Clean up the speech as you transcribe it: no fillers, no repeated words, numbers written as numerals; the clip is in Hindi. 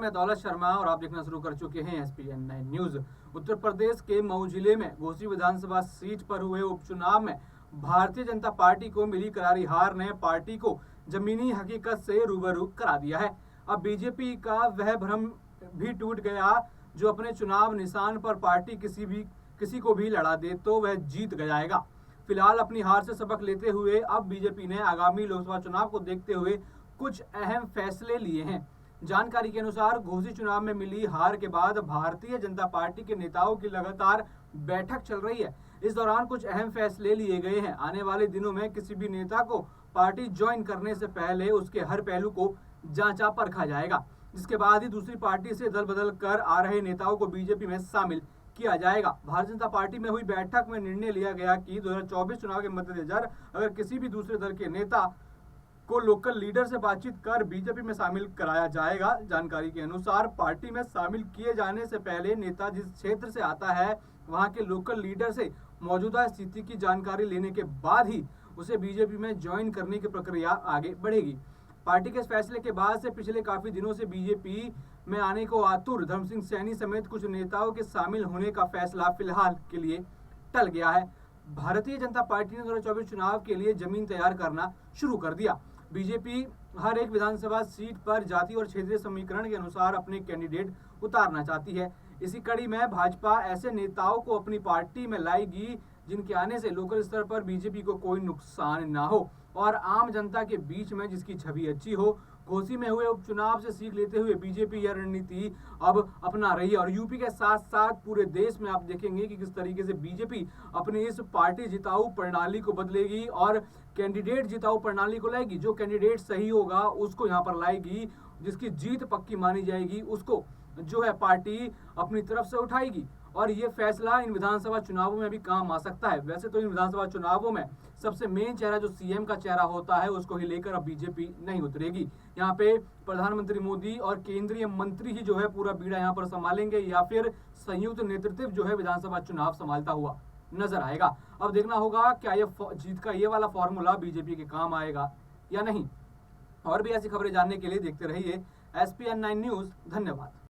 मैं दौलत शर्मा और आप देखना शुरू कर चुके हैं SPN9 न्यूज। उत्तर प्रदेश के मऊ जिले में घोसी विधानसभा सीट पर हुए उपचुनाव में भारतीय जनता पार्टी को मिली करारी हार ने पार्टी को जमीनी हकीकत से रूबरू करा दिया है। अब बीजेपी का वह भ्रम भी टूट गया जो अपने चुनाव निशान पर पार्टी किसी को भी लड़ा दे तो वह जीत जाएगा। फिलहाल अपनी हार से सबक लेते हुए अब बीजेपी ने आगामी लोकसभा चुनाव को देखते हुए कुछ अहम फैसले लिए हैं। जानकारी के अनुसार घोसी चुनाव में मिली हार के बाद भारतीय जनता पार्टी के नेताओं की लगातार बैठक चल रही है। इस दौरान कुछ अहम फैसले लिए गए हैं। आने वाले दिनों में किसी भी नेता को पार्टी ज्वाइन करने से पहले उसके हर पहलू को जांचा परखा जाएगा, जिसके बाद ही दूसरी पार्टी से दल बदल कर आ रहे नेताओं को बीजेपी में शामिल किया जाएगा। भारतीय जनता पार्टी में हुई बैठक में निर्णय लिया गया कि 2024 चुनाव के मद्देनजर अगर किसी भी दूसरे दल के नेता को लोकल लीडर से बातचीत कर बीजेपी में शामिल कराया जाएगा। जानकारी के अनुसार पार्टी में शामिल किए जाने से पहले नेता जिस क्षेत्र से आता है वहां के लोकल लीडर से मौजूदा स्थिति की जानकारी लेने के बाद ही उसे बीजेपी में ज्वाइन करने की प्रक्रिया आगे बढ़ेगी। पार्टी के इस फैसले के बाद से पिछले काफी दिनों से बीजेपी में आने को आतुर धर्म सिंह सैनी समेत कुछ नेताओं के शामिल होने का फैसला फिलहाल के लिए टल गया है। भारतीय जनता पार्टी ने 2024 चुनाव के लिए जमीन तैयार करना शुरू कर दिया। बीजेपी हर एक विधानसभा सीट पर जाति और क्षेत्रीय समीकरण के अनुसार अपने कैंडिडेट उतारना चाहती है। इसी कड़ी में भाजपा ऐसे नेताओं को अपनी पार्टी में लाएगी जिनके आने से लोकल स्तर पर बीजेपी को कोई नुकसान ना हो और आम जनता के बीच में जिसकी छवि अच्छी हो। घोसी में हुए उपचुनाव से सीख लेते हुए बीजेपी यह रणनीति अब अपना रही है और यूपी के साथ साथ पूरे देश में आप देखेंगे कि किस तरीके से बीजेपी अपनी इस पार्टी जिताऊ प्रणाली को बदलेगी और कैंडिडेट जिताऊ प्रणाली को लाएगी। जो कैंडिडेट सही होगा उसको यहाँ पर लाएगी, जिसकी जीत पक्की मानी जाएगी उसको जो है पार्टी अपनी तरफ से उठाएगी और ये फैसला इन विधानसभा चुनावों में भी काम आ सकता है। वैसे तो इन विधानसभा चुनावों में सबसे मेन चेहरा जो सीएम का चेहरा होता है उसको ही लेकर अब बीजेपी नहीं उतरेगी। यहाँ पे प्रधानमंत्री मोदी और केंद्रीय मंत्री ही जो है पूरा बीड़ा यहाँ पर संभालेंगे या फिर संयुक्त नेतृत्व जो है विधानसभा चुनाव संभालता हुआ नजर आएगा। अब देखना होगा क्या ये जीत का ये वाला फॉर्मूला बीजेपी के काम आएगा या नहीं। और भी ऐसी खबरें जानने के लिए देखते रहिए SPN9 न्यूज। धन्यवाद।